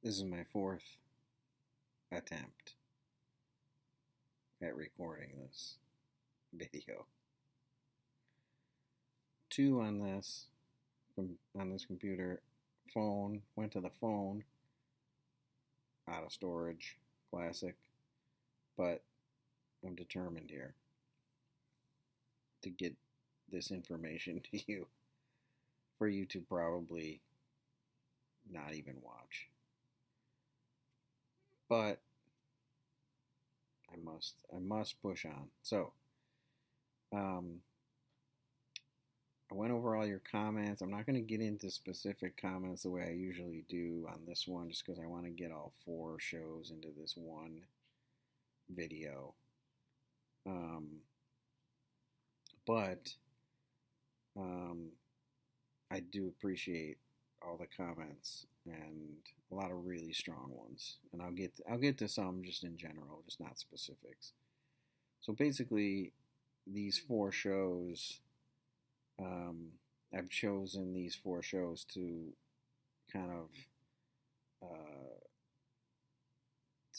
This is my fourth attempt at recording this video. Two on this computer. Phone, went to the phone, out of storage, classic, but I'm determined here to get this information to you for you to probably not even watch. But I must push on. So, I went over all your comments. I'm not going to get into specific comments the way I usually do on this one, just because I want to get all four shows into this one video. But I do appreciate all the comments and a lot of really strong ones, and I'll get to some just in general, just not specifics. So basically, these four shows, I've chosen these four shows to kind of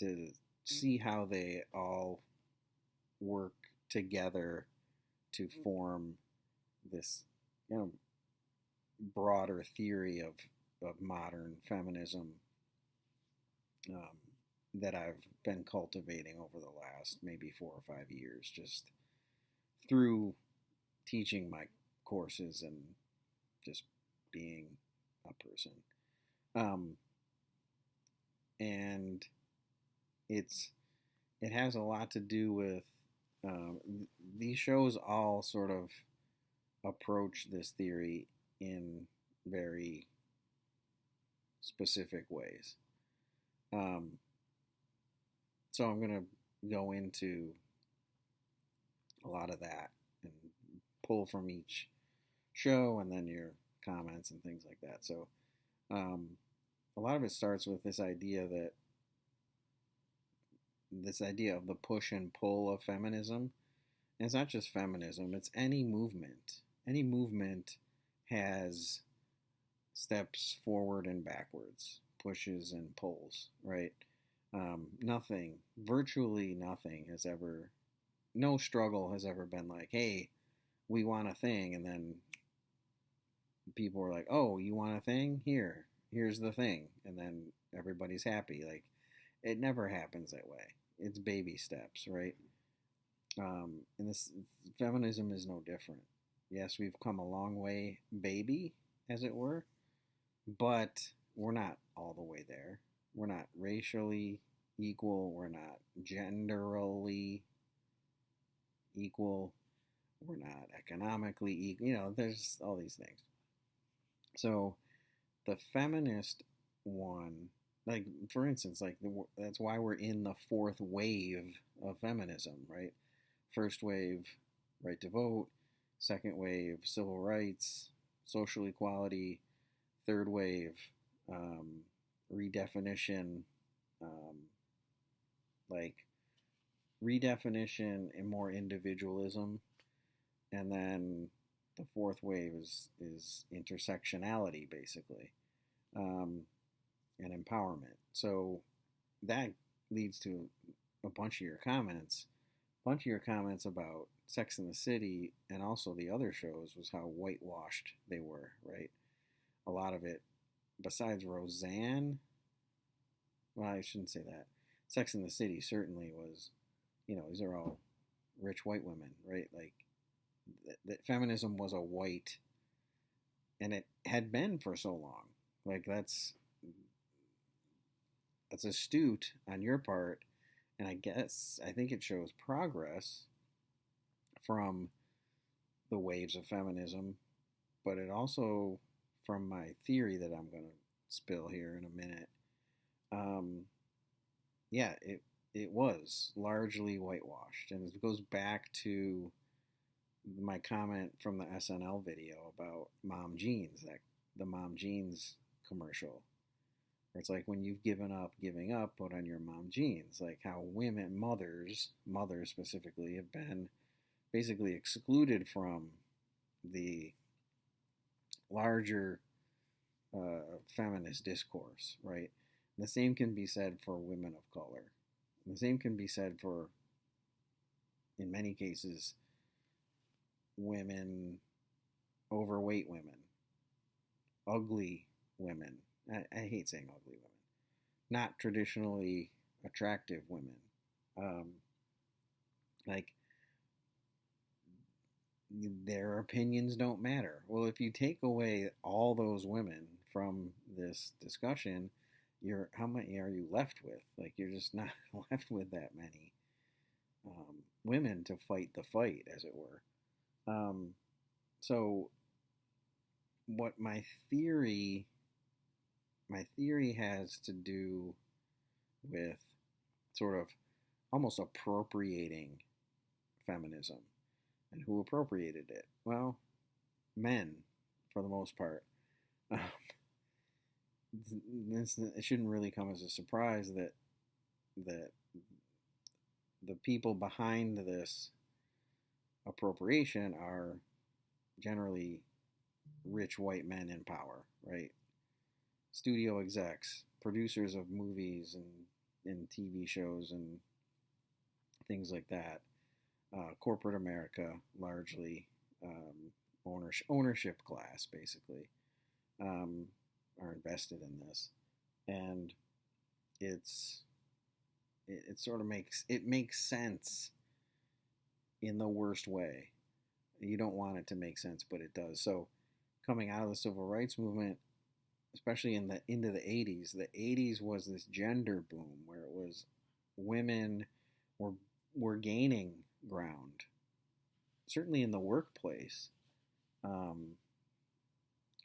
to see how they all work together to form this, broader theory of modern feminism, um, that I've been cultivating over the last maybe 4 or 5 years, just through teaching my courses and just being a person. And it has a lot to do with, um, these shows all sort of approach this theory in very specific ways. Um, so I'm going to go into a lot of that and pull from each show and then your comments and things like that. So um, a lot of it starts with this idea of the push and pull of feminism. And it's not just feminism, it's any movement. Any movement has steps forward and backwards, pushes and pulls, right? Virtually nothing no struggle has ever been like, hey, we want a thing, and then people are like, oh, you want a thing? Here's the thing, and then everybody's happy. Like, it never happens that way. It's baby steps, right? And this feminism is no different. Yes, we've come a long way, baby, as it were, but we're not all the way there. We're not racially equal. We're not genderally equal. We're not economically equal. There's all these things. So the feminist one, like, for instance, like that's why we're in the fourth wave of feminism, right? First wave, right to vote. Second wave, civil rights, social equality. Third wave, redefinition, um, like redefinition and more individualism. And then the fourth wave is intersectionality, basically, and empowerment. So that leads to a bunch of your comments. A bunch of your comments about Sex and the City and also the other shows was how whitewashed they were, right? A lot of it, besides Roseanne, well, I shouldn't say that. Sex and the City certainly was, these are all rich white women, right? Like, that feminism was a white, and it had been for so long. Like, that's astute on your part, and I think it shows progress from the waves of feminism, but it also, from my theory that I'm going to spill here in a minute, yeah, it was largely whitewashed, and it goes back to my comment from the SNL video about mom jeans, the mom jeans commercial, where it's like, when you've given up giving up, put on your mom jeans. Like, how women, mothers specifically, have been basically excluded from the larger feminist discourse, right? The same can be said for women of color. The same can be said for, in many cases, women, overweight women, ugly women. I hate saying ugly women. Not traditionally attractive women. Um, like, their opinions don't matter. Well, if you take away all those women from this discussion, how many are you left with? Like, you're just not left with that many women to fight the fight, as it were. Um, so, what my theory has to do with sort of almost appropriating feminism. And who appropriated it? Well, men, for the most part. Um, it shouldn't really come as a surprise that the people behind this appropriation are generally rich white men in power, right? Studio execs, producers of movies and TV shows and things like that. Corporate America, largely, ownership class, basically, um, are invested in this, and it's it sort of makes sense in the worst way. You don't want it to make sense, but it does. So, coming out of the civil rights movement, especially into the 80s, the 80s was this gender boom where it was women were were gaining ground, certainly in the workplace, um,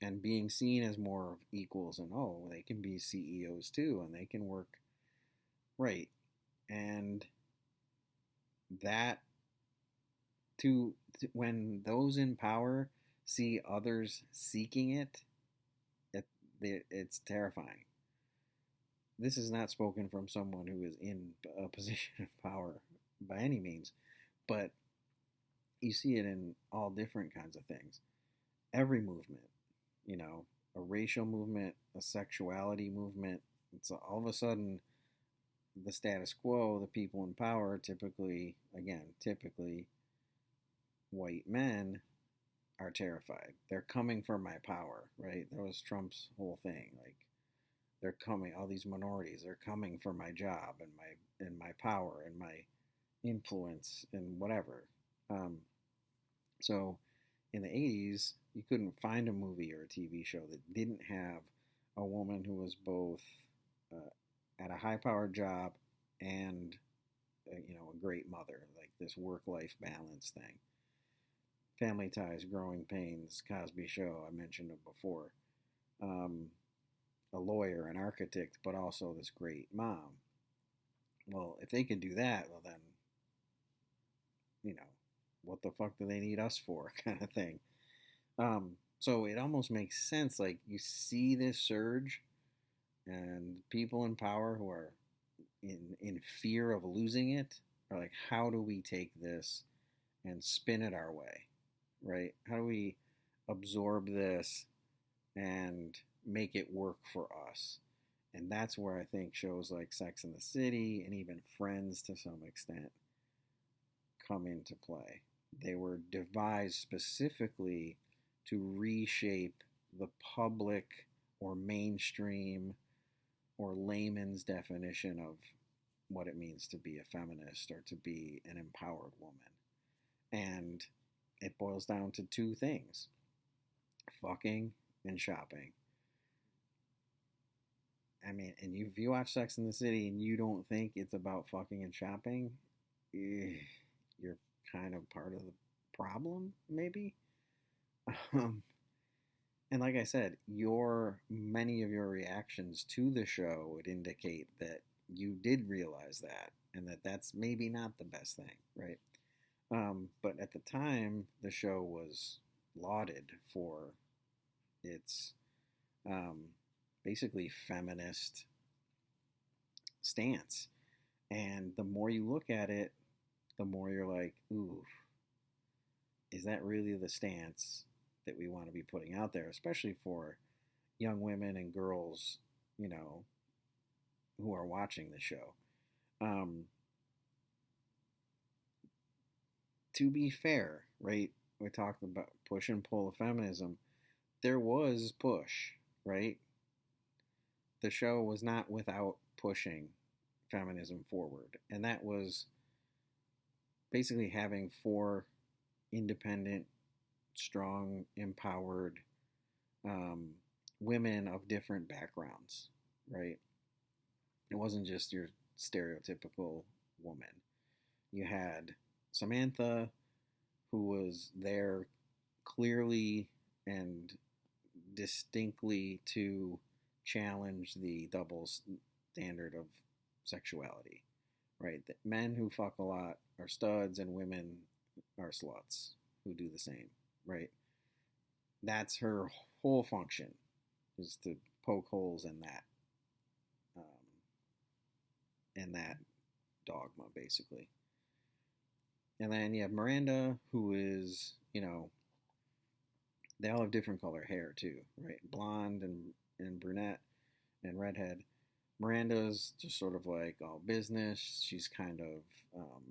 and being seen as more of equals. And oh, they can be CEOs too, and they can work right. And that when those in power see others seeking it, it it's terrifying. This is not spoken from someone who is in a position of power by any means, but you see it in all different kinds of things. Every movement, a racial movement, a sexuality movement, it's all of a sudden the status quo, the people in power, typically white men, are terrified. They're coming for my power, right? That was Trump's whole thing. Like, they're coming, all these minorities, they're coming for my job and my power and my influence and whatever. Um, so in the 80s, you couldn't find a movie or a TV show that didn't have a woman who was both at a high powered job and a great mother, like this work life balance thing. Family Ties, Growing Pains, Cosby Show, I mentioned it before. A lawyer, an architect, but also this great mom. Well, if they can do that, well then, what the fuck do they need us for, kind of thing. So it almost makes sense. Like, you see this surge, and people in power who are in fear of losing it are like, how do we take this and spin it our way, right? How do we absorb this and make it work for us? And that's where I think shows like Sex and the City and even Friends to some extent come into play. They were devised specifically to reshape the public or mainstream or layman's definition of what it means to be a feminist or to be an empowered woman. And it boils down to two things: fucking and shopping. I mean, and if you watch Sex and the City and you don't think it's about fucking and shopping, you're kind of part of the problem, maybe. Um, and like I said, many of your reactions to the show would indicate that you did realize that, and that's maybe not the best thing, right? But at the time, the show was lauded for its basically feminist stance. And the more you look at it, the more you're like, ooh, is that really the stance that we want to be putting out there, especially for young women and girls, who are watching the show. Um, to be fair, right? We talked about push and pull of feminism. There was push, right? The show was not without pushing feminism forward, and that was basically having four independent, strong, empowered um, women of different backgrounds, right? It wasn't just your stereotypical woman. You had Samantha, who was there clearly and distinctly to challenge the double standard of sexuality, right? That men who fuck a lot are studs and women are sluts who do the same, right? That's her whole function, is to poke holes um, in that dogma, basically. And then you have Miranda, who is, they all have different color hair too, right? Blonde and brunette and redhead. Miranda's just sort of like all business. She's kind of,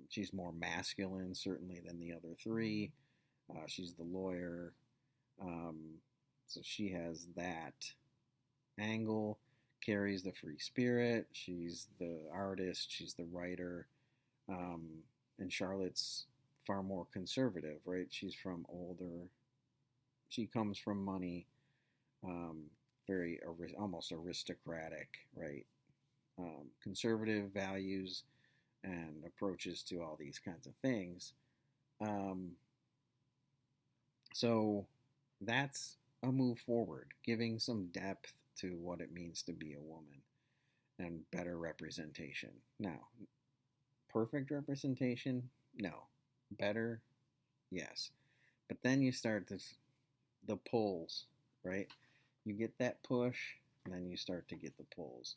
she's more masculine, certainly, than the other three. She's the lawyer. Um, so she has that angle. Carrie's the free spirit. She's the artist. She's the writer. Um, and Charlotte's far more conservative, right? She's from older. She comes from money. Um, very almost aristocratic, right? Conservative values and approaches to all these kinds of things. Um, so that's a move forward, giving some depth to what it means to be a woman and better representation. Now, perfect representation? No. Better? Yes. But then you start the pulls, right? You get that push, and then you start to get the pulls.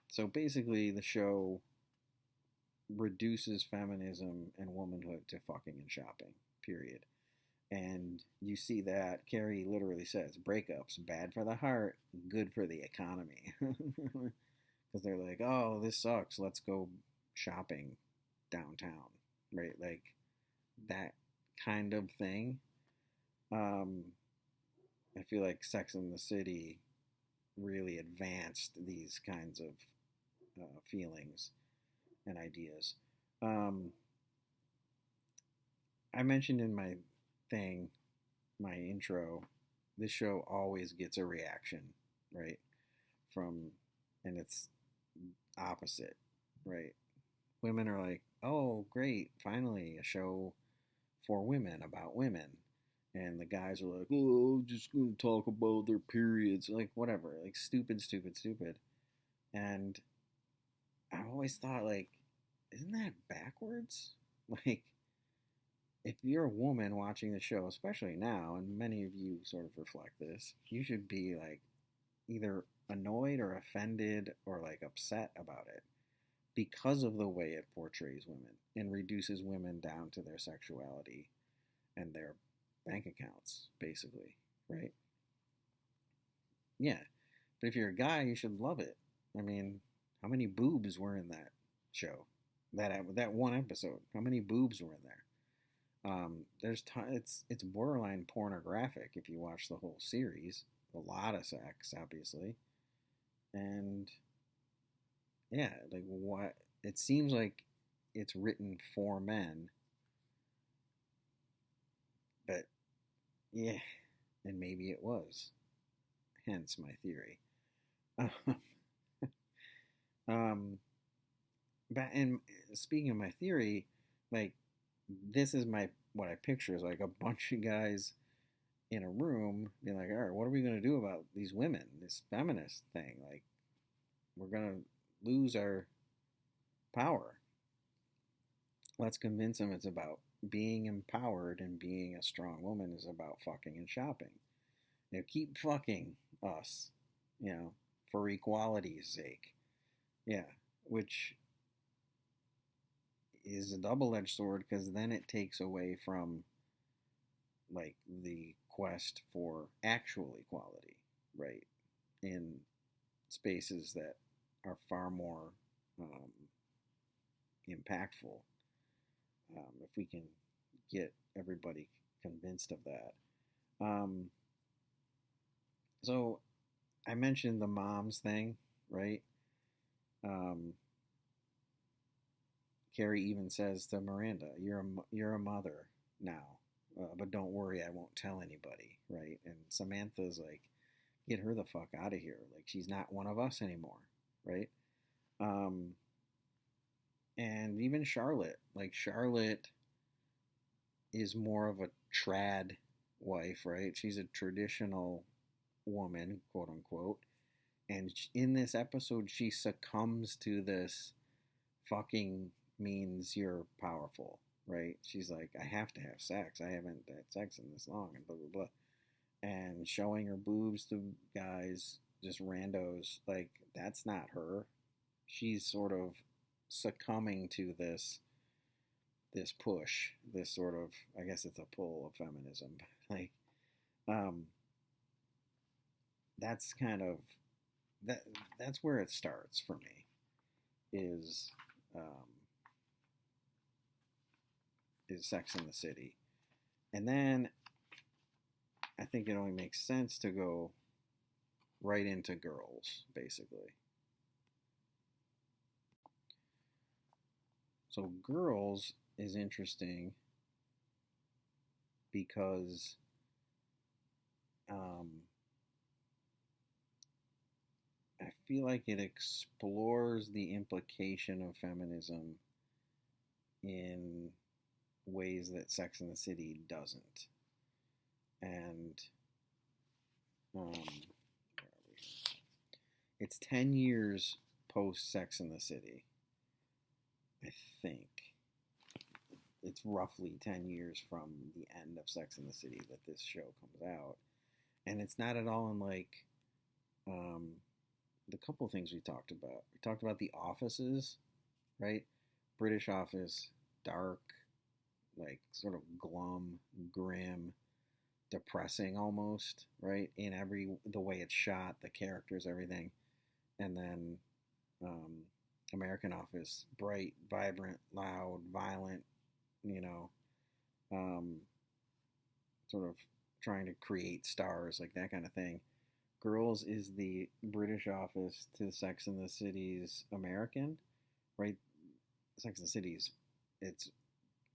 So basically, the show reduces feminism and womanhood to fucking and shopping, period. And you see that Carrie literally says breakups bad for the heart, good for the economy. Because they're like, oh, this sucks. Let's go shopping downtown, right? Like that kind of thing. Um, I feel like Sex and the City really advanced these kinds of feelings and ideas. Um, I mentioned in my thing, my intro, this show always gets a reaction, right? From, and it's opposite, right? Women are like, oh, great, finally a show for women about women. And the guys are like, oh, just gonna talk about their periods. Like, whatever. Like, stupid, stupid, stupid. And I always thought, like, isn't that backwards? Like, if you're a woman watching the show, especially now, and many of you sort of reflect this, you should be like either annoyed or offended or like upset about it because of the way it portrays women and reduces women down to their sexuality and their bank accounts, basically, right? Yeah. But if you're a guy, you should love it. I mean, how many boobs were in that show? That one episode. How many boobs were in there? It's borderline pornographic if you watch the whole series. A lot of sex, obviously, and yeah, like what it seems like it's written for men, but yeah, and maybe it was. Hence my theory. um, but and speaking of my theory, like this is my what I picture is like a bunch of guys in a room being like, all right, what are we going to do about these women, this feminist thing? Like, we're going to lose our power. Let's convince them it's about being empowered and being a strong woman is about fucking and shopping. Keep fucking us, for equality's sake. Yeah, which is a double-edged sword because then it takes away from like the quest for actual equality, right? In spaces that are far more impactful if we can get everybody convinced of that. Um, so I mentioned the moms thing, right? Um, Carrie even says to Miranda, you're a mother now, but don't worry, I won't tell anybody, right?" And Samantha's like, "Get her the fuck out of here! Like she's not one of us anymore, right?" Um, and even Charlotte, like Charlotte is more of a trad wife, right? She's a traditional woman, quote unquote. And in this episode, she succumbs to this fucking means you're powerful, right? She's like, I have to have sex. I haven't had sex in this long, and blah, blah, blah. And showing her boobs to guys, just randos, like, that's not her. She's sort of succumbing to this push, this sort of, I guess it's a pull of feminism. Like, um, that's kind of that. That's where it starts for me. Is um, is Sex in the City, and then I think it only makes sense to go right into Girls, basically. So Girls is interesting because um, I feel like it explores the implication of feminism in ways that Sex and the City doesn't. And it's 10 years post Sex and the City, I think. It's roughly 10 years from the end of Sex and the City that this show comes out. And it's not at all unlike the couple things we talked about. We talked about the offices, right? British office, dark, like sort of glum, grim, depressing almost, right? In the way it's shot, the characters, everything. And then American Office, bright, vibrant, loud, violent, you know, um, sort of trying to create stars, like that kind of thing. Girls is the British Office to Sex and the City's American, right? Sex and the City's, it's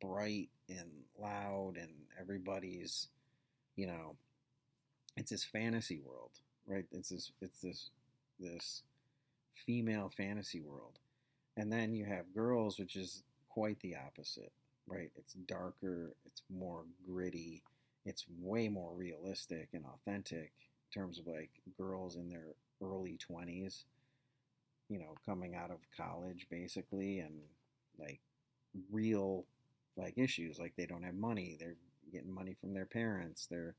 bright and loud, and everybody's, you know, it's this fantasy world, right? It's this female fantasy world, and then you have Girls, which is quite the opposite, right? It's darker, it's more gritty, it's way more realistic and authentic in terms of like girls in their early 20s, you know, coming out of college basically, and like real like issues, like they don't have money, they're getting money from their parents, they're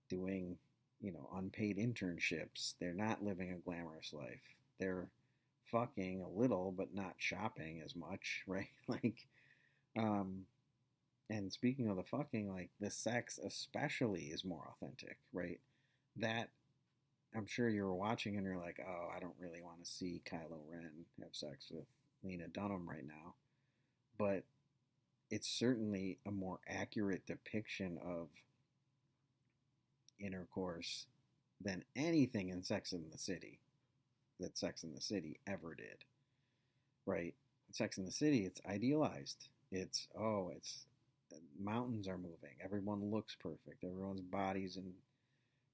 doing, you know, unpaid internships, they're not living a glamorous life, they're fucking a little but not shopping as much, right? Like um and speaking of the fucking, like the sex especially is more authentic, right? That I'm sure you were watching and you're like, oh, I don't really want to see Kylo Ren have sex with Lena Dunham right now. But it's certainly a more accurate depiction of intercourse than anything in Sex in the City that Sex in the City ever did, right? Sex in the City, it's idealized. It's mountains are moving. Everyone looks perfect. Everyone's body's in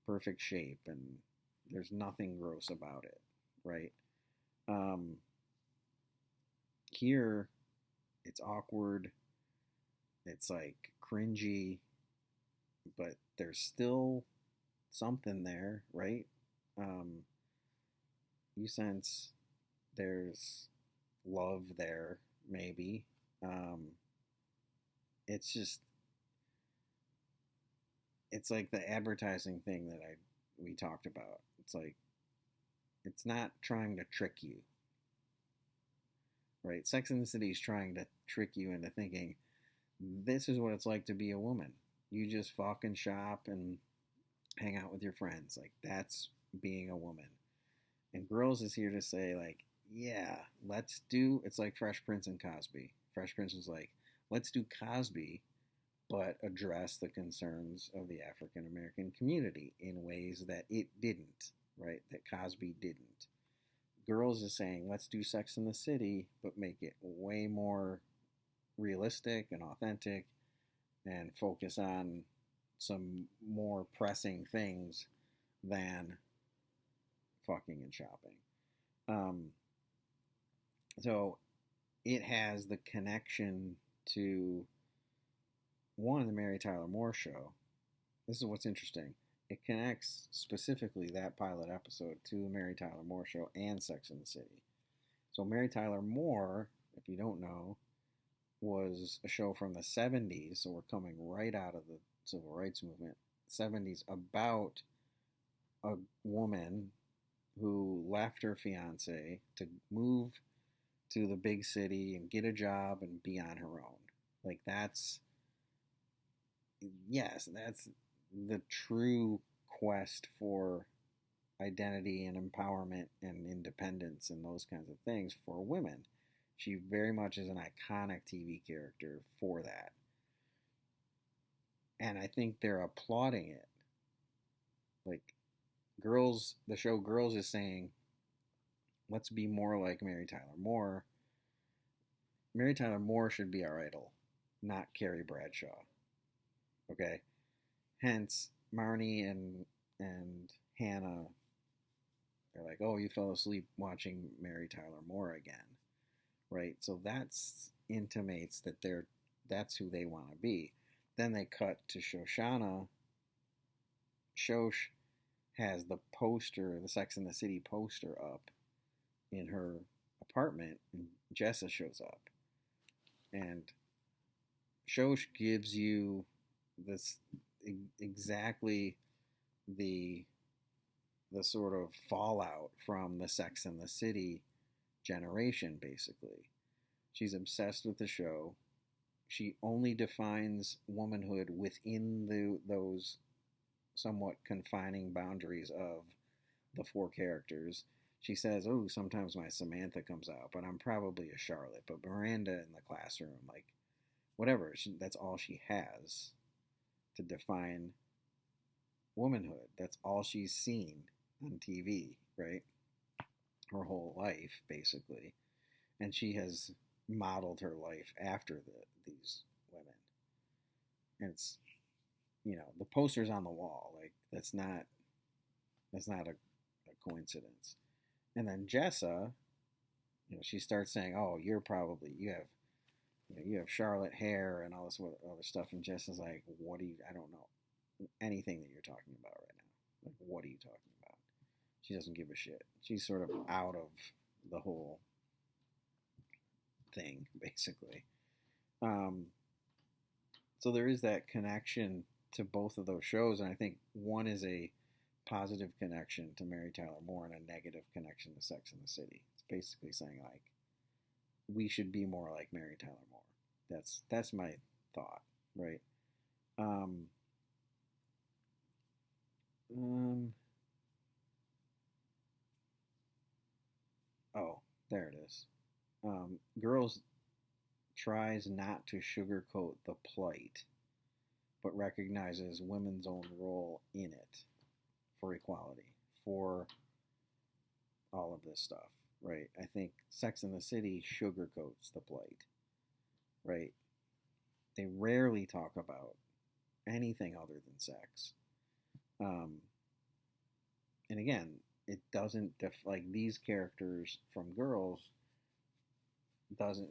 perfect shape, and there's nothing gross about it, right? Um, Here, it's awkward. It's like cringy, but there's still something there, right? Um, you sense there's love there, maybe. Um, it's just, it's like the advertising thing that we talked about. It's like, it's not trying to trick you, right? Sex and the City is trying to trick you into thinking this is what it's like to be a woman. You just fucking shop and hang out with your friends. Like, that's being a woman. And Girls is here to say, like, yeah, let's do. It's like Fresh Prince and Cosby. Fresh Prince was like, let's do Cosby, but address the concerns of the African American community in ways that it didn't, right? That Cosby didn't. Girls is saying, let's do Sex in the City, but make it way more realistic and authentic and focus on some more pressing things than fucking and shopping. Um, so it has the connection to one, the Mary Tyler Moore Show. This is what's interesting. It connects specifically that pilot episode to the Mary Tyler Moore Show and Sex in the City. So Mary Tyler Moore, if you don't know, was a show from the 70s, so we're coming right out of the civil rights movement, 70s, about a woman who left her fiance to move to the big city and get a job and be on her own. Like that's the true quest for identity and empowerment and independence and those kinds of things for women. She very much is an iconic TV character for that. And I think they're applauding it. Like the show Girls is saying, let's be more like Mary Tyler Moore. Mary Tyler Moore should be our idol, not Carrie Bradshaw. Okay? Hence, Marnie and Hannah are like, oh, you fell asleep watching Mary Tyler Moore again. Right? So that's intimates that that's who they want to be. Then they cut to Shoshana. Shosh has the poster, the Sex and the City poster up in her apartment, and Jessa shows up. And Shosh gives you this exactly the sort of fallout from the Sex and the City generation, basically. She's obsessed with the show. She only defines womanhood within those somewhat confining boundaries of the four characters. She says, oh, sometimes my Samantha comes out, but I'm probably a Charlotte. But Miranda in the classroom, like, whatever, that's all she has to define womanhood. That's all she's seen on TV, right? Her whole life, basically. And she has modeled her life after these women. And it's, the poster's on the wall. Like, that's not a coincidence. And then Jessa, she starts saying, "Oh, you have Charlotte hair and all this other stuff." And Jessa's like, I don't know anything that you're talking about right now. Like, what are you talking about? She doesn't give a shit. She's sort of out of the whole thing, basically. So there is that connection to both of those shows, and I think one is a positive connection to Mary Tyler Moore and a negative connection to Sex and the City. It's basically saying, like, we should be more like Mary Tyler Moore. That's my thought, right? Oh, there it is. Girls tries not to sugarcoat the plight, but recognizes women's own role in it for equality, for all of this stuff, right? I think Sex and the City sugarcoats the plight, right? They rarely talk about anything other than sex. And again, it doesn't like these characters from Girls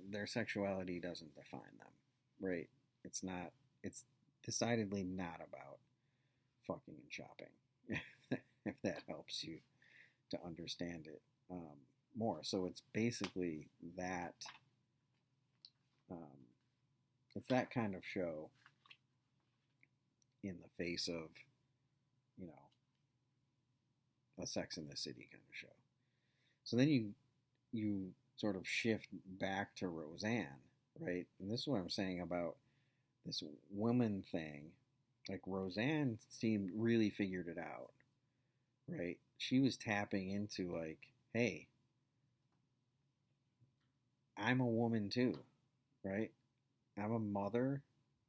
their sexuality doesn't define them, right? It's decidedly not about fucking and shopping, if that helps you to understand it more. So it's basically that um, it's that kind of show in the face of, you know, a Sex in the City kind of show. So then you sort of shift back to Roseanne, right? And this is what I'm saying about this woman thing. Like, Roseanne seemed really figured it out, right? She was tapping into, like, hey, I'm a woman too, right? I'm a mother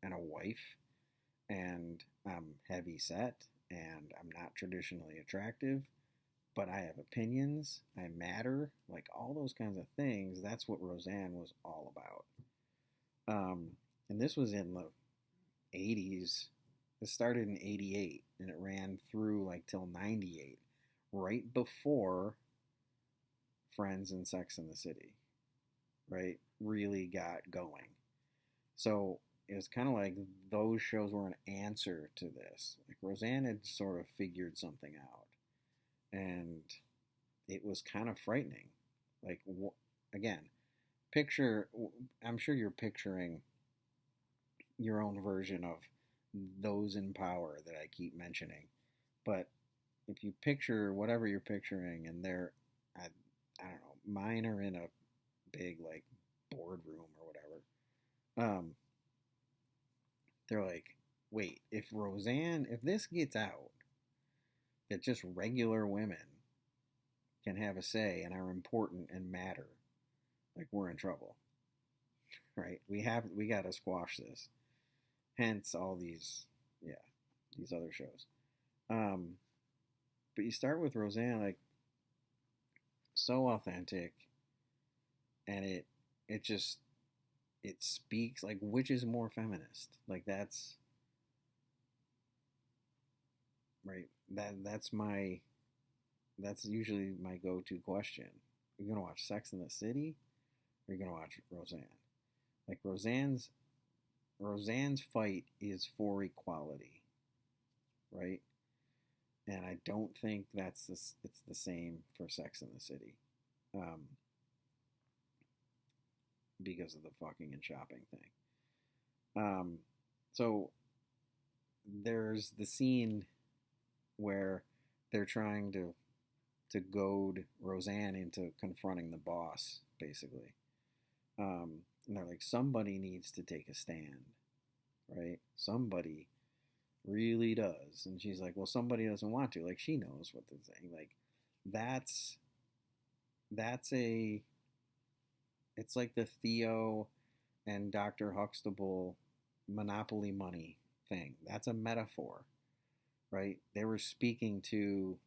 and a wife, and I'm heavy set, and I'm not traditionally attractive, but I have opinions, I matter, like all those kinds of things. That's what Roseanne was all about. Um, and this was in the 80s. It started in 88 and it ran through like till 98, right before Friends and Sex in the City, right? Really got going. So it was kind of like those shows were an answer to this. Like Roseanne had sort of figured something out, and it was kind of frightening. Like again, picture. I'm sure you're picturing your own version of those in power that I keep mentioning, but if you picture whatever you're picturing, and they're, I don't know, mine are in a big like boardroom or whatever. They're like, wait, if this gets out, that just regular women can have a say and are important and matter, like we're in trouble, right? We got to squash this. Hence all these, yeah, these other shows. Um, but you start with Roseanne, like so authentic, and it just it speaks like which is more feminist. Like that's right. That's usually my go-to question. You're gonna watch Sex in the City, or you're gonna watch Roseanne. Like Roseanne's fight is for equality, right? And I don't think it's the same for Sex in the City, um, because of the fucking and shopping thing. Um, so there's the scene where they're trying to goad Roseanne into confronting the boss, basically. And they're like, somebody needs to take a stand, right? Somebody really does. And she's like, well, somebody doesn't want to. Like, she knows what they're saying. Like, that's that's a it's like the Theo and Dr. Huxtable monopoly money thing. That's a metaphor, right? They were speaking to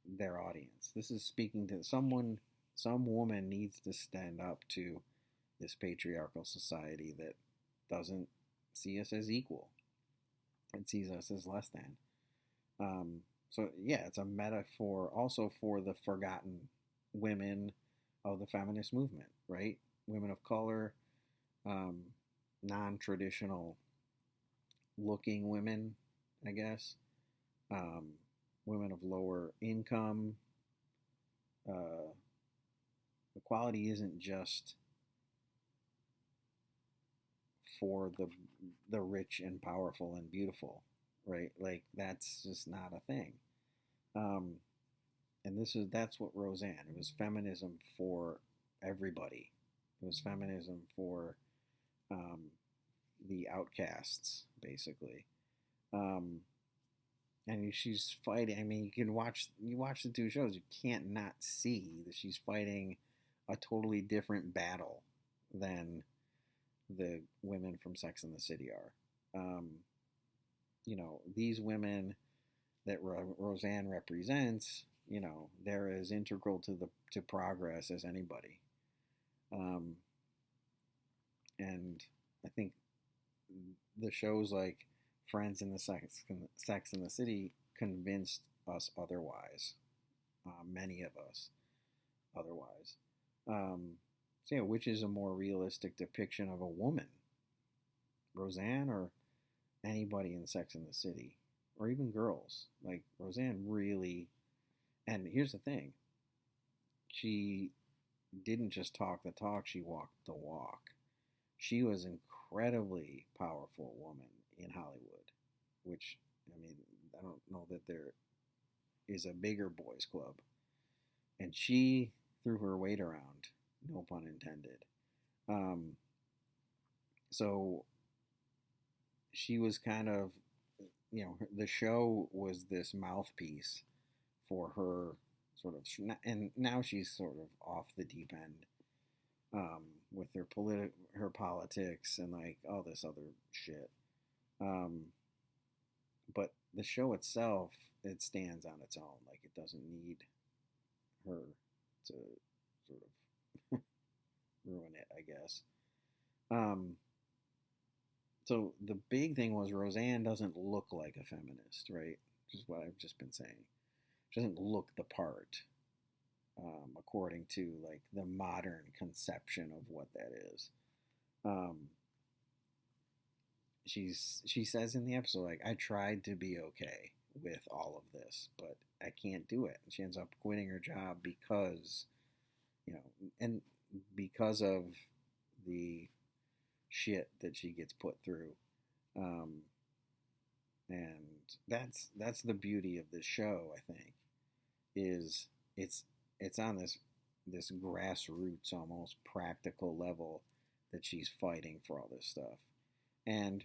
their audience. This is speaking to someone. Some woman needs to stand up to this patriarchal society that doesn't see us as equal. It sees us as less than. Um, so yeah, it's a metaphor also for the forgotten women of the feminist movement, right? Women of color, um, non-traditional looking women, I guess. Um, Women of lower income. Uh, Equality isn't just for the rich and powerful and beautiful, right? Like that's just not a thing. Um, and that's what Roseanne. It was feminism for everybody. It was feminism for um, the outcasts, basically. Um, and she's fighting. I mean, you watch the two shows, you can't not see that she's fighting a totally different battle than the women from Sex and the City are. These women that Roseanne represents, they're as integral to progress as anybody. Um, and I think the shows like Friends and the Sex and the City convinced us otherwise. Many of us otherwise. So yeah, which is a more realistic depiction of a woman, Roseanne or anybody in Sex and the City, or even girls? Like Roseanne really. And here's the thing: she didn't just talk the talk; she walked the walk. She was an incredibly powerful woman in Hollywood, which, I mean, I don't know that there is a bigger boys club. And she threw her weight around, no pun intended. Um, so she was kind of, the show was this mouthpiece for her sort of, and now she's sort of off the deep end. with her politics and like all this other shit. Um, but the show itself, it stands on its own. Like it doesn't need her to sort of ruin it, I guess. Um, so the big thing was Roseanne doesn't look like a feminist, right? Which is what I've just been saying. She doesn't look the part, according to like the modern conception of what that is. Um, she says in the episode like I tried to be okay with all of this, but I can't do it. She ends up quitting her job because and because of the shit that she gets put through. Um, and that's the beauty of this show, I think, is it's on this grassroots, almost practical level that she's fighting for all this stuff. And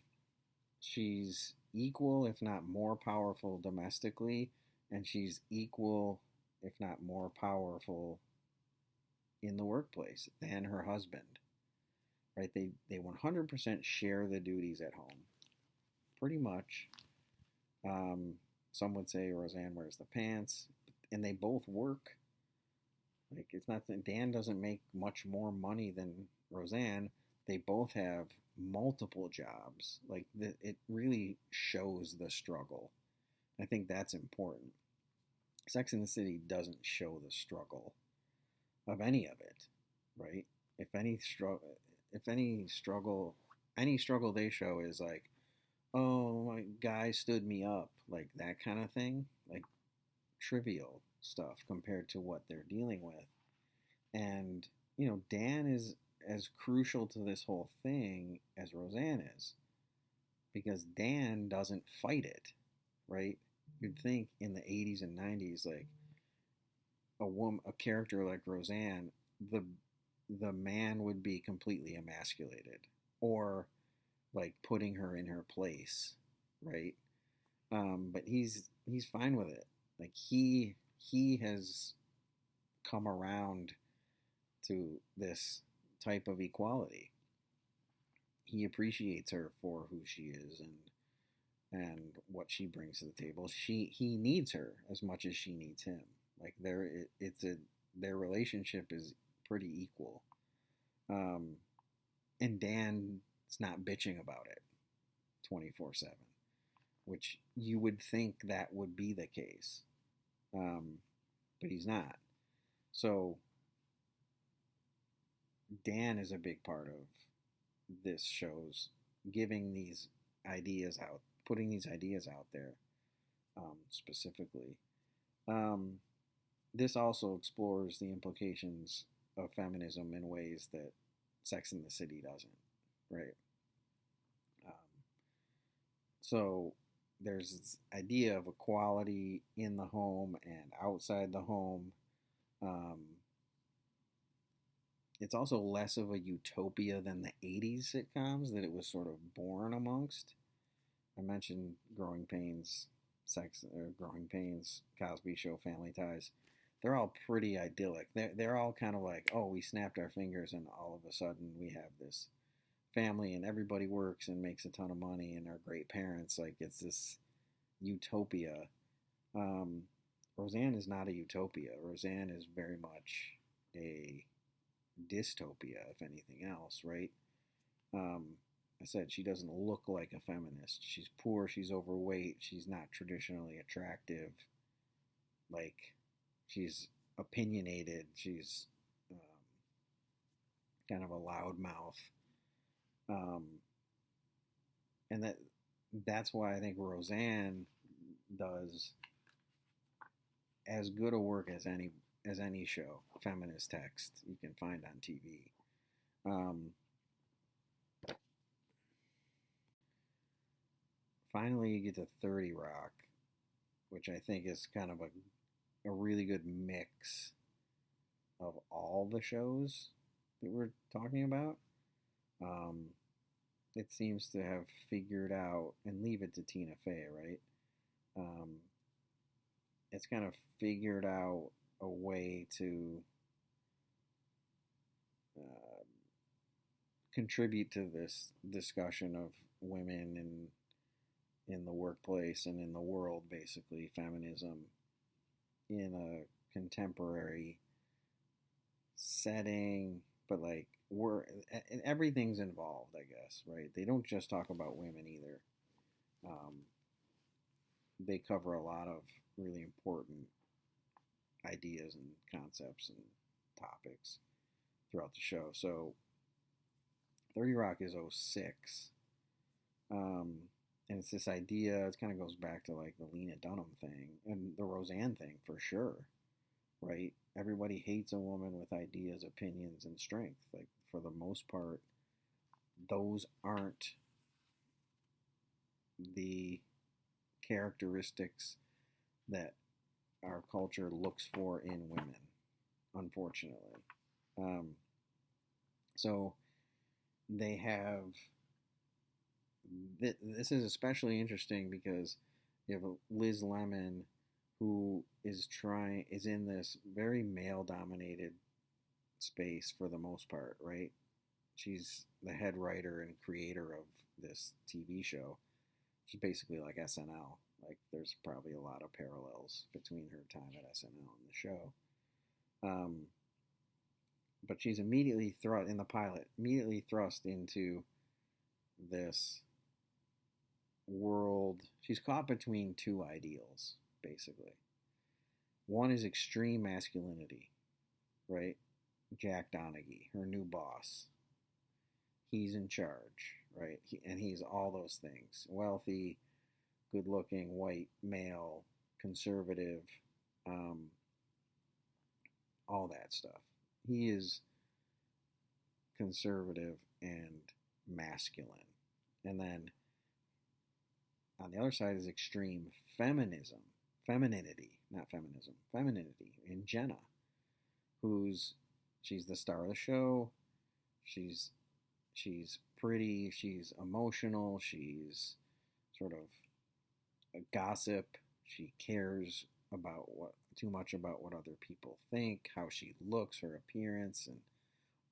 she's equal, if not more powerful domestically, and she's equal, if not more powerful in the workplace than her husband. Right? They 100% share the duties at home, pretty much. Some would say Roseanne wears the pants, and they both work. Like it's not that Dan doesn't make much more money than Roseanne. They both have multiple jobs. Like it really shows the struggle. I think that's important. Sex in the City doesn't show the struggle of any of it, right? If any struggle they show is like, oh, my guy stood me up, like that kind of thing, like trivial stuff compared to what they're dealing with. And, Dan is as crucial to this whole thing as Roseanne is because Dan doesn't fight it, right? You'd think in the 80s and 90s, like a character like Roseanne, the man would be completely emasculated or like putting her in her place, right? But he's fine with it. Like he has come around to this type of equality. He appreciates her for who she is and what she brings to the table. He needs her as much as she needs him. Like their relationship is pretty equal. And Dan's not bitching about it 24/7, which you would think that would be the case. But he's not. So Dan is a big part of this show's giving these ideas out, putting these ideas out there, specifically. Um, this also explores the implications of feminism in ways that Sex in the City doesn't, right? Um, so there's this idea of equality in the home and outside the home. Um, it's also less of a utopia than the 80s sitcoms that it was sort of born amongst. I mentioned Growing Pains, Growing Pains, Cosby Show, Family Ties. They're all pretty idyllic. They're all kind of like, oh, we snapped our fingers and all of a sudden we have this family and everybody works and makes a ton of money and are great parents. Like it's this utopia. Um, Roseanne is not a utopia. Roseanne is very much a dystopia, if anything else, right? Um, I said she doesn't look like a feminist. She's poor, she's overweight, she's not traditionally attractive. Like, she's opinionated, she's kind of a loudmouth. Um, and that's why I think Roseanne does as good a work as any show, feminist text you can find on TV. Finally, you get to 30 Rock, which I think is kind of a really good mix of all the shows that we're talking about. It seems to have figured out, and leave it to Tina Fey, right? It's kind of figured out a way to contribute to this discussion of women in the workplace and in the world, basically feminism in a contemporary setting, but like everything's involved, I guess, right? They don't just talk about women either. Um, they cover a lot of really important ideas and concepts and topics throughout the show. So 30 Rock is '06. And it's this idea, it kind of goes back to like the Lena Dunham thing and the Roseanne thing for sure, right? Everybody hates a woman with ideas, opinions, and strength. Like, for the most part, those aren't the characteristics that our culture looks for in women, unfortunately. Um, so they have this is especially interesting because you have Liz Lemon, who is in this very male dominated space for the most part, right? She's the head writer and creator of this TV show. She's basically like SNL. Like, there's probably a lot of parallels between her time at SNL and the show. But she's immediately thrust into this world. She's caught between two ideals, basically. One is extreme masculinity, right? Jack Donaghy, her new boss. He's in charge, right? And he's all those things. Wealthy, good-looking, white, male, conservative, all that stuff. He is conservative and masculine. And then on the other side is extreme femininity, in Jenna, she's the star of the show. She's pretty, she's emotional, she's sort of a gossip. She cares too much about what other people think, how she looks, her appearance, and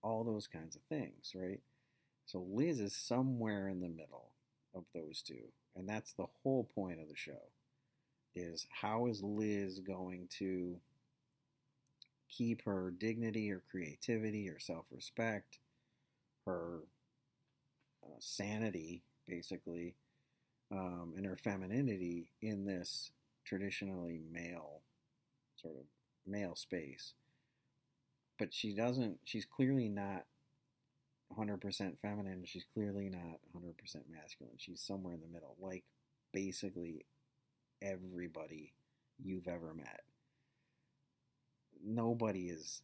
all those kinds of things, right? So Liz is somewhere in the middle of those two, and that's the whole point of the show, is how is Liz going to keep her dignity, her creativity, her self-respect, her sanity, basically, and her femininity in this traditionally male space. But she's clearly not 100% feminine. She's clearly not 100% masculine. She's somewhere in the middle, like basically everybody you've ever met. Nobody is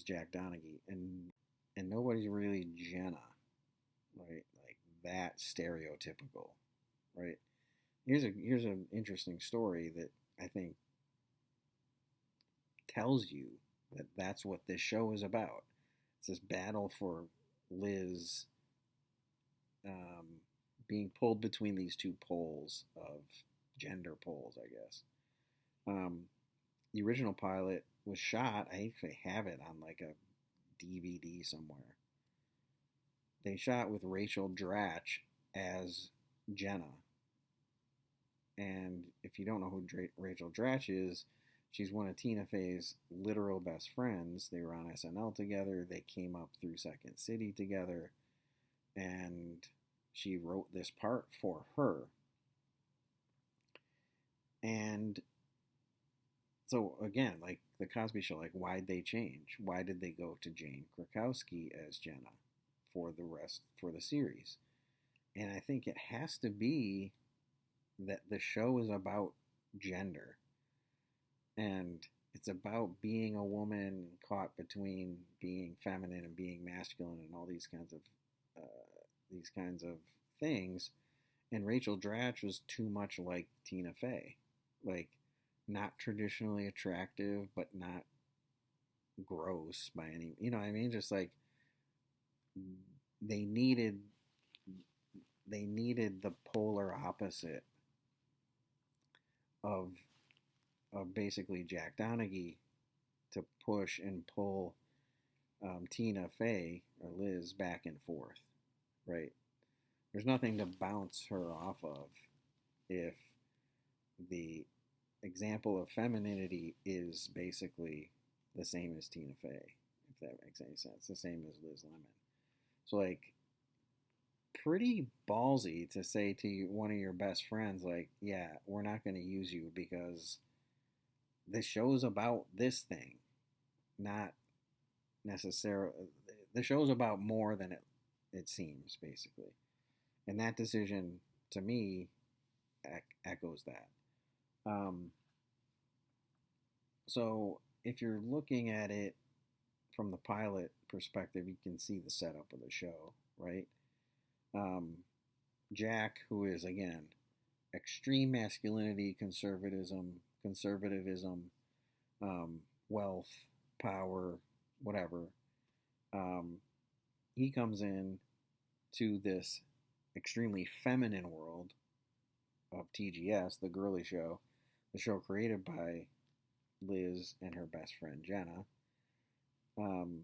Jack Donaghy, and nobody's really Jenna, right? Like that stereotypical, right? Here's an interesting story that I think tells you that that's what this show is about. It's this battle for Liz being pulled between these two poles of gender poles, I guess. The original pilot was shot. I actually have it on like a DVD somewhere. They shot with Rachel Dratch as Jenna. And if you don't know who Rachel Dratch is, she's one of Tina Fey's literal best friends. They were on SNL together. They came up through Second City together. And she wrote this part for her. And so, again, like the Cosby Show, like, why'd they change? Why did they go to Jane Krakowski as Jenna for the series? And I think it has to be that the show is about gender. And it's about being a woman caught between being feminine and being masculine and all these kinds of things. And Rachel Dratch was too much like Tina Fey, like not traditionally attractive, but not gross by any, you know what I mean? Just like they needed the polar opposite of basically Jack Donaghy to push and pull Tina Fey or Liz back and forth, right? There's nothing to bounce her off of if the example of femininity is basically the same as Tina Fey, if that makes any sense. The same as Liz Lemon. So, like, pretty ballsy to say to one of your best friends, like, yeah, we're not going to use you because this show's about this thing, not necessarily. The show's about more than it seems, basically. And that decision, to me, echoes that. Um, so if you're looking at it from the pilot perspective, you can see the setup of the show, right? Um, Jack, who is again extreme masculinity, conservatism, um, wealth, power, whatever. Um, he comes in to this extremely feminine world of TGS, the girly show, the show created by Liz and her best friend Jenna. Um,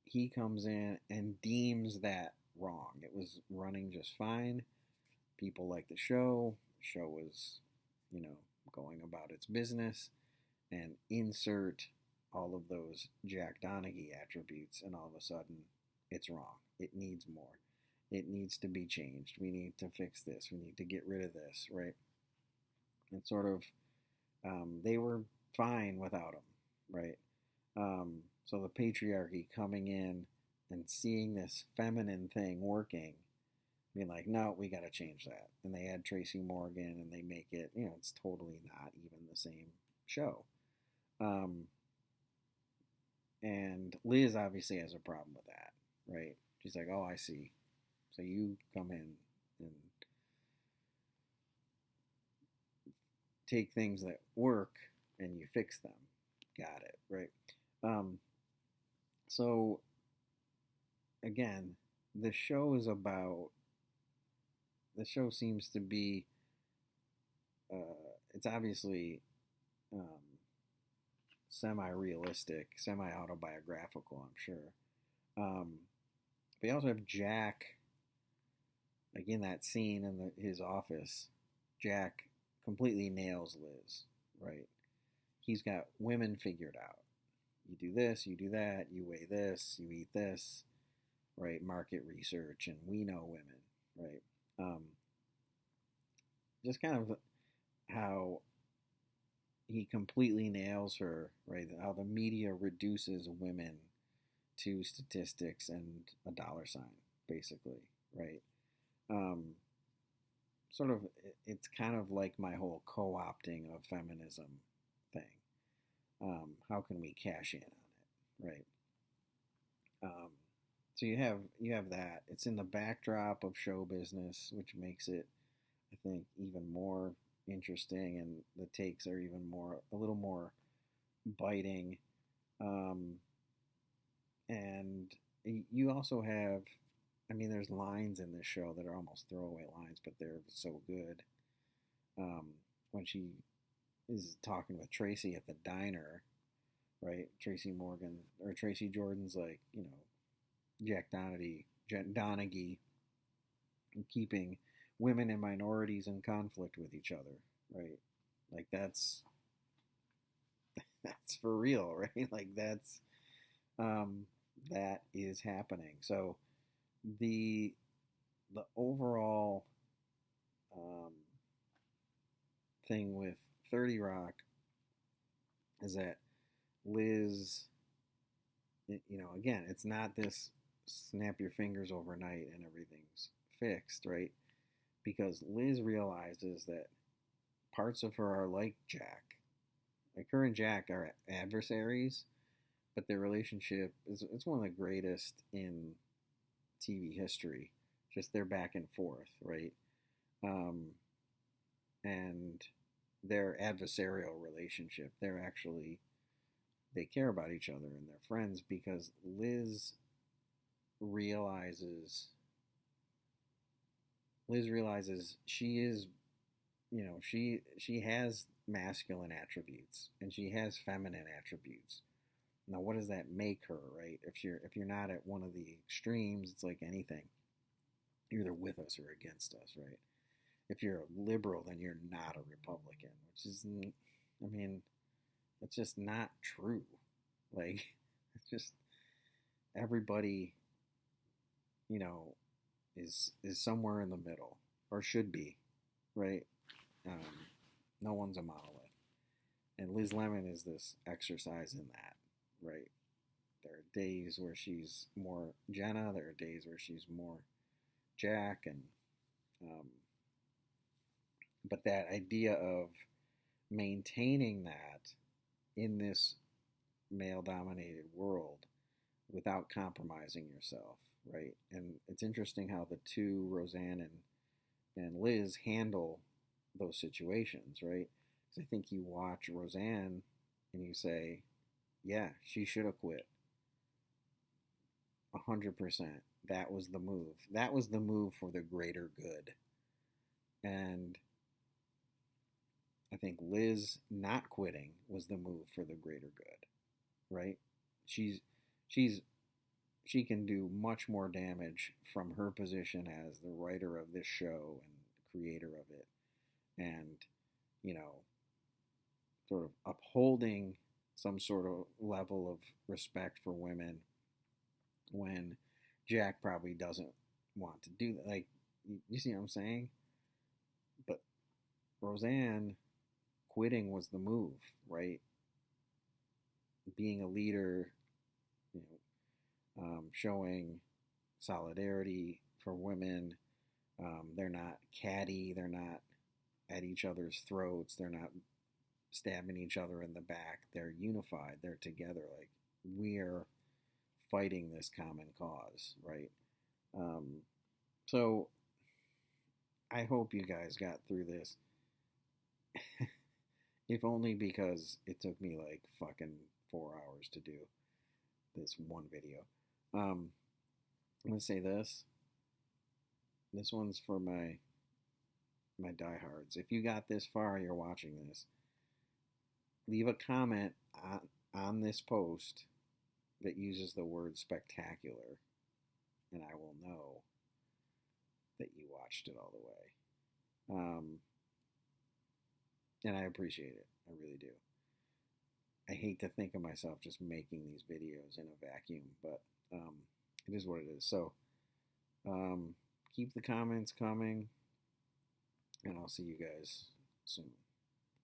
he comes in and deems that wrong. It was running just fine. People liked the show. The show was, going about its business. And insert all of those Jack Donaghy attributes, and all of a sudden, it's wrong. It needs more. It needs to be changed. We need to fix this. We need to get rid of this, right? And sort of, they were fine without him, right? So the patriarchy coming in and seeing this feminine thing working, being like, no, we got to change that. And they add Tracy Morgan and they make it, it's totally not even the same show. And Liz obviously has a problem with that, right? She's like, oh, I see. So you come in and take things that work and you fix them. Got it, right? Um, so again, the show is about. The show seems to be. It's obviously semi-realistic, semi-autobiographical. I'm sure. We also have Jack. Like in that scene in his office, Jack completely nails Liz. Right? He's got women figured out. You do this, you do that, you weigh this, you eat this, right? Market research, and we know women, right? Um, just kind of how he completely nails her, right? How the media reduces women to statistics and a dollar sign, basically, right? Um, sort of, it's kind of like my whole co-opting of feminism thing. How can we cash in on it, right? Um, so you have that. It's in the backdrop of show business, which makes it, I think, even more interesting, and the takes are a little more biting. Um, and you also have, I mean, there's lines in this show that are almost throwaway lines, but they're so good. When she is talking with Tracy at the diner, right? Tracy Morgan or Tracy Jordan's like, Jack Donaghy, keeping women and minorities in conflict with each other, right? Like that's for real, right? Like um, that is happening. So the the overall um, thing with 30 Rock is that Liz, again, it's not this snap your fingers overnight and everything's fixed, right? Because Liz realizes that parts of her are like Jack. Like her and Jack are adversaries, but their relationship is it's one of the greatest in TV history. Just their back and forth, right? Um, and their adversarial relationship. They care about each other and they're friends because realizes Liz realizes she is, she has masculine attributes and she has feminine attributes, Now, what does that make her, right? If you're not at one of the extremes, it's like anything. You're either with us or against us, right? If you're a liberal, then you're not a Republican, which is, I mean, it's just not true. Like, it's just everybody, you know, is somewhere in the middle or should be, right? Um, no one's a monolith, and Liz Lemon is this exercise in that, right? There are days where she's more Jenna. There are days where she's more Jack, and um, but that idea of maintaining that in this male-dominated world without compromising yourself, right? And it's interesting how the two, Roseanne and Liz, handle those situations, right? Because I think you watch Roseanne and you say, yeah, she should have quit. 100%. That was the move. That was the move for the greater good. And I think Liz not quitting was the move for the greater good, right? She's she's she can do much more damage from her position as the writer of this show and the creator of it, and you know, sort of upholding some sort of level of respect for women when Jack probably doesn't want to do that. Like, you see what I'm saying? But Roseanne quitting was the move, right? Being a leader, you showing solidarity for women. They're not catty. They're not at each other's throats. They're not stabbing each other in the back. They're unified. They're together. Like, we're fighting this common cause, right? Um, so I hope you guys got through this. If only because it took me like fucking 4 hours to do this one video. I'm gonna say this. This one's for my diehards. If you got this far, you're watching this. Leave a comment on this post that uses the word spectacular, and I will know that you watched it all the way. And I appreciate it. I really do. I hate to think of myself just making these videos in a vacuum, but it is what it is. So keep the comments coming, and I'll see you guys soon.